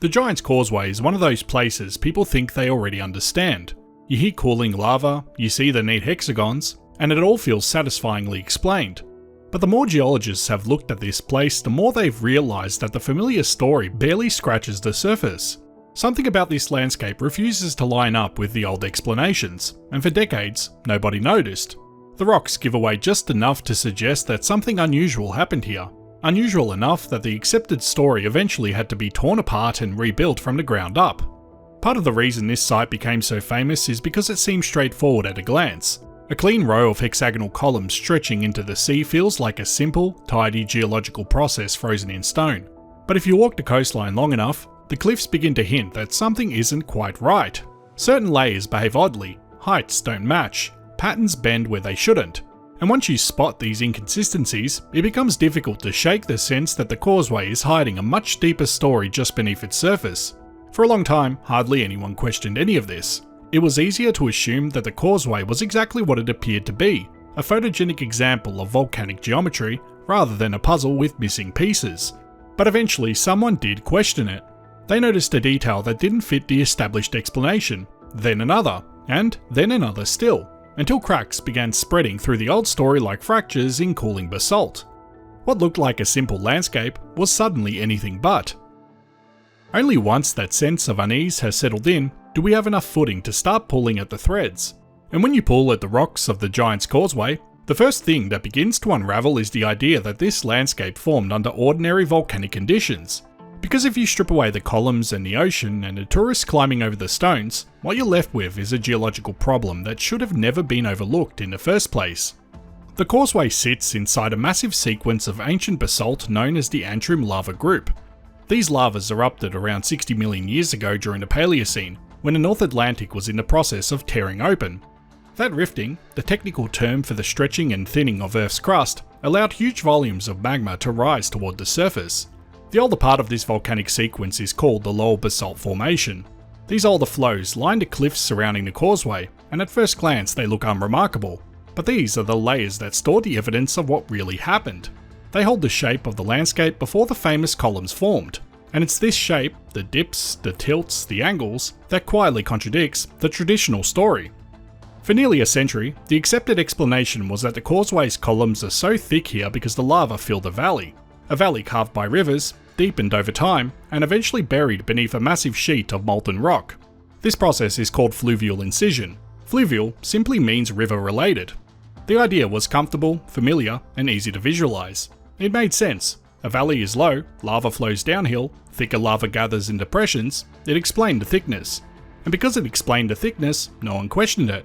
The Giant's Causeway is one of those places people think they already understand. You hear cooling lava, you see the neat hexagons, and it all feels satisfyingly explained. But the more geologists have looked at this place, the more they've realised that the familiar story barely scratches the surface. Something about this landscape refuses to line up with the old explanations, and for decades, nobody noticed. The rocks give away just enough to suggest that something unusual happened here. Unusual enough that the accepted story eventually had to be torn apart and rebuilt from the ground up. Part of the reason this site became so famous is because it seems straightforward at a glance. A clean row of hexagonal columns stretching into the sea feels like a simple, tidy geological process frozen in stone. But if you walk the coastline long enough, the cliffs begin to hint that something isn't quite right. Certain layers behave oddly, heights don't match, patterns bend where they shouldn't. And once you spot these inconsistencies, it becomes difficult to shake the sense that the causeway is hiding a much deeper story just beneath its surface. For a long time, hardly anyone questioned any of this. It was easier to assume that the causeway was exactly what it appeared to be, a photogenic example of volcanic geometry rather than a puzzle with missing pieces. But eventually someone did question it. They noticed a detail that didn't fit the established explanation, then another, and then another still, until cracks began spreading through the old story like fractures in cooling basalt. What looked like a simple landscape was suddenly anything but. Only once that sense of unease has settled in do we have enough footing to start pulling at the threads. And when you pull at the rocks of the Giant's Causeway, the first thing that begins to unravel is the idea that this landscape formed under ordinary volcanic conditions. Because if you strip away the columns and the ocean and the tourists climbing over the stones, what you're left with is a geological problem that should have never been overlooked in the first place. The causeway sits inside a massive sequence of ancient basalt known as the Antrim lava group. These lavas erupted around 60 million years ago during the Paleocene, when the North Atlantic was in the process of tearing open. That rifting, the technical term for the stretching and thinning of Earth's crust, allowed huge volumes of magma to rise toward the surface. The older part of this volcanic sequence is called the Lower Basalt Formation. These older flows line the cliffs surrounding the causeway, and at first glance they look unremarkable. But these are the layers that store the evidence of what really happened. They hold the shape of the landscape before the famous columns formed. And it's this shape, the dips, the tilts, the angles, that quietly contradicts the traditional story. For nearly a century, the accepted explanation was that the causeway's columns are so thick here because the lava filled a valley carved by rivers, deepened over time, and eventually buried beneath a massive sheet of molten rock. This process is called fluvial incision. Fluvial simply means river-related. The idea was comfortable, familiar, and easy to visualize. It made sense. A valley is low, lava flows downhill, thicker lava gathers in depressions. It explained the thickness. And because it explained the thickness, no one questioned it.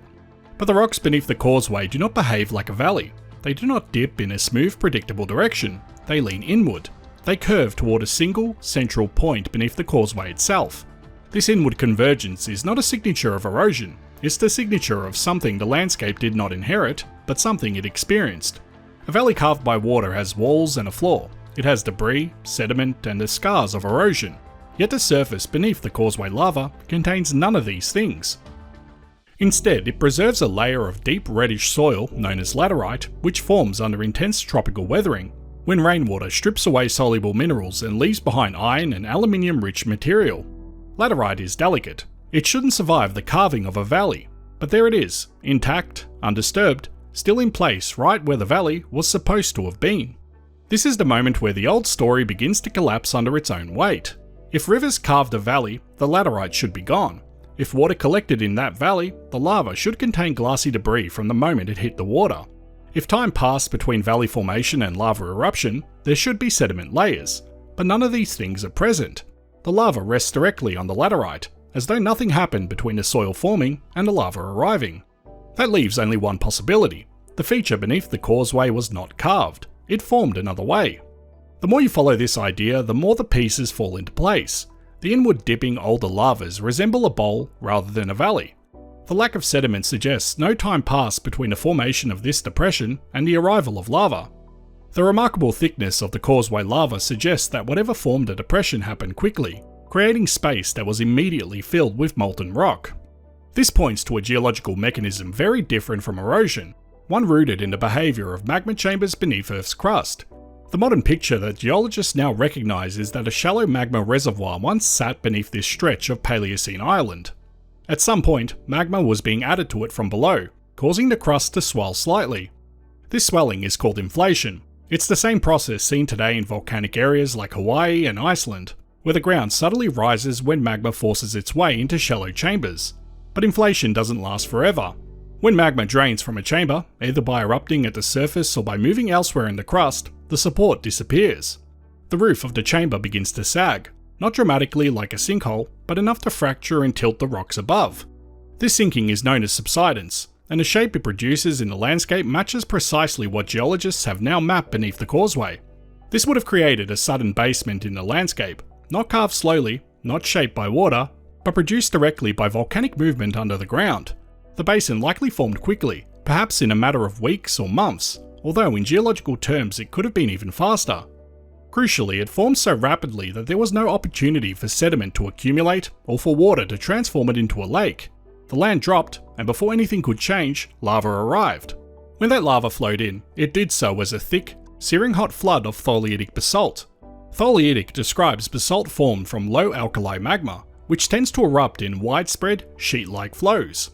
But the rocks beneath the causeway do not behave like a valley. They do not dip in a smooth, predictable direction. They lean inward. They curve toward a single, central point beneath the causeway itself. This inward convergence is not a signature of erosion. It's the signature of something the landscape did not inherit, but something it experienced. A valley carved by water has walls and a floor. It has debris, sediment, and the scars of erosion. Yet the surface beneath the causeway lava contains none of these things. Instead, it preserves a layer of deep reddish soil known as laterite, which forms under intense tropical weathering, when rainwater strips away soluble minerals and leaves behind iron and aluminium-rich material. Laterite is delicate. It shouldn't survive the carving of a valley, but there it is, intact, undisturbed, still in place right where the valley was supposed to have been. This is the moment where the old story begins to collapse under its own weight. If rivers carved a valley, the laterite should be gone. If water collected in that valley, the lava should contain glassy debris from the moment it hit the water. If time passed between valley formation and lava eruption, there should be sediment layers, but none of these things are present. The lava rests directly on the laterite, as though nothing happened between the soil forming and the lava arriving. That leaves only one possibility. The feature beneath the causeway was not carved. It formed another way. The more you follow this idea, the more the pieces fall into place. The inward dipping older lavas resemble a bowl rather than a valley. The lack of sediment suggests no time passed between the formation of this depression and the arrival of lava. The remarkable thickness of the causeway lava suggests that whatever formed a depression happened quickly, creating space that was immediately filled with molten rock. This points to a geological mechanism very different from erosion, one rooted in the behaviour of magma chambers beneath Earth's crust. The modern picture that geologists now recognise is that a shallow magma reservoir once sat beneath this stretch of Paleocene Ireland. At some point, magma was being added to it from below, causing the crust to swell slightly. This swelling is called inflation. It's the same process seen today in volcanic areas like Hawaii and Iceland, where the ground subtly rises when magma forces its way into shallow chambers. But inflation doesn't last forever. When magma drains from a chamber, either by erupting at the surface or by moving elsewhere in the crust, the support disappears. The roof of the chamber begins to sag, not dramatically like a sinkhole, but enough to fracture and tilt the rocks above. This sinking is known as subsidence, and the shape it produces in the landscape matches precisely what geologists have now mapped beneath the Causeway. This would have created a sudden basement in the landscape, not carved slowly, not shaped by water, but produced directly by volcanic movement under the ground. The basin likely formed quickly, perhaps in a matter of weeks or months, although in geological terms it could have been even faster. Crucially, it formed so rapidly that there was no opportunity for sediment to accumulate or for water to transform it into a lake. The land dropped, and before anything could change, lava arrived. When that lava flowed in, it did so as a thick, searing hot flood of tholeiitic basalt. Tholeiitic describes basalt formed from low alkali magma, which tends to erupt in widespread, sheet-like flows.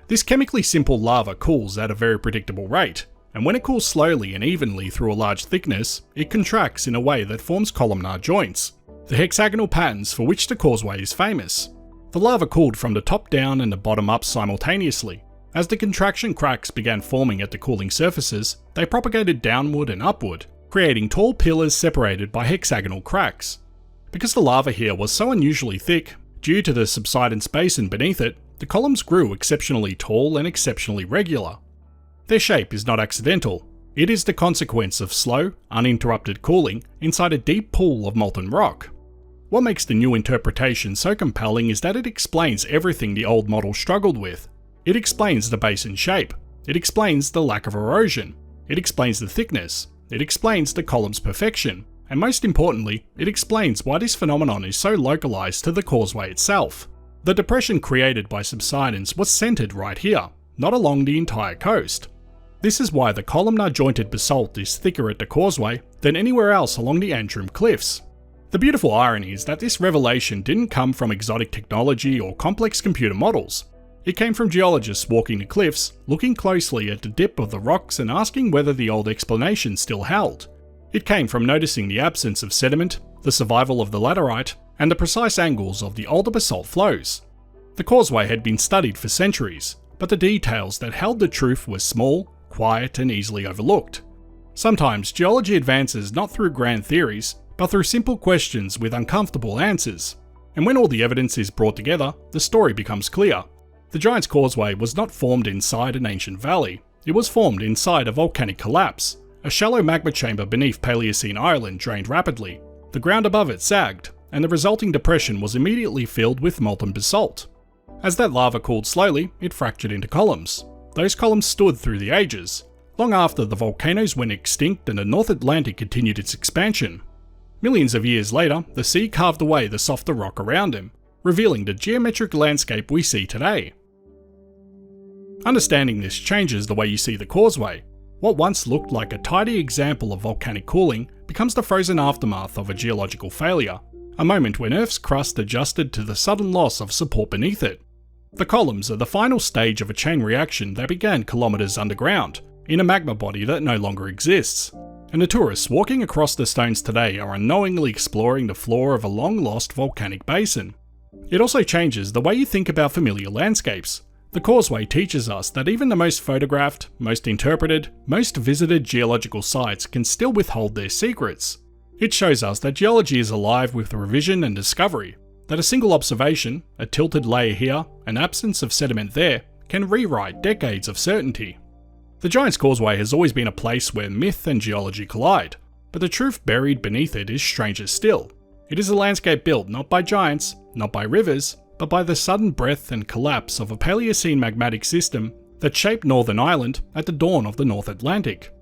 This chemically simple lava cools at a very predictable rate, and when it cools slowly and evenly through a large thickness, it contracts in a way that forms columnar joints, the hexagonal patterns for which the Causeway is famous. The lava cooled from the top down and the bottom up simultaneously. As the contraction cracks began forming at the cooling surfaces, they propagated downward and upward, creating tall pillars separated by hexagonal cracks. Because the lava here was so unusually thick, due to the subsidence basin beneath it, the columns grew exceptionally tall and exceptionally regular. Their shape is not accidental. It is the consequence of slow, uninterrupted cooling inside a deep pool of molten rock. What makes the new interpretation so compelling is that it explains everything the old model struggled with. It explains the basin shape. It explains the lack of erosion. It explains the thickness. It explains the column's perfection. And most importantly, it explains why this phenomenon is so localized to the Causeway itself. The depression created by subsidence was centered right here, not along the entire coast. This is why the columnar-jointed basalt is thicker at the Causeway than anywhere else along the Antrim cliffs. The beautiful irony is that this revelation didn't come from exotic technology or complex computer models. It came from geologists walking the cliffs, looking closely at the dip of the rocks and asking whether the old explanation still held. It came from noticing the absence of sediment, the survival of the laterite, and the precise angles of the older basalt flows. The Causeway had been studied for centuries, but the details that held the truth were small, quiet, and easily overlooked. Sometimes geology advances not through grand theories, but through simple questions with uncomfortable answers. And when all the evidence is brought together, the story becomes clear. The Giant's Causeway was not formed inside an ancient valley. It was formed inside a volcanic collapse. A shallow magma chamber beneath Paleocene Ireland drained rapidly. The ground above it sagged, and the resulting depression was immediately filled with molten basalt. As that lava cooled slowly, it fractured into columns. Those columns stood through the ages, long after the volcanoes went extinct and the North Atlantic continued its expansion. Millions of years later, the sea carved away the softer rock around him, revealing the geometric landscape we see today. Understanding this changes the way you see the Causeway. What once looked like a tidy example of volcanic cooling becomes the frozen aftermath of a geological failure, a moment when Earth's crust adjusted to the sudden loss of support beneath it. The columns are the final stage of a chain reaction that began kilometers underground, in a magma body that no longer exists. And the tourists walking across the stones today are unknowingly exploring the floor of a long-lost volcanic basin. It also changes the way you think about familiar landscapes. The Causeway teaches us that even the most photographed, most interpreted, most visited geological sites can still withhold their secrets. It shows us that geology is alive with revision and discovery, that a single observation, a tilted layer here, an absence of sediment there, can rewrite decades of certainty. The Giant's Causeway has always been a place where myth and geology collide, but the truth buried beneath it is stranger still. It is a landscape built not by giants, not by rivers, but by the sudden breath and collapse of a Paleocene magmatic system that shaped Northern Ireland at the dawn of the North Atlantic.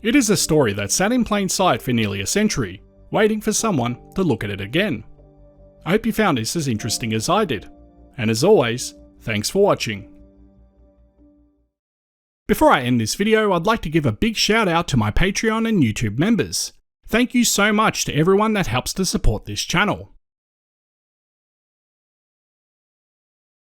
It is a story that sat in plain sight for nearly a century, waiting for someone to look at it again. I hope you found this as interesting as I did, and as always, thanks for watching. Before I end this video, I'd like to give a big shout out to my Patreon and YouTube members. Thank you so much to everyone that helps to support this channel.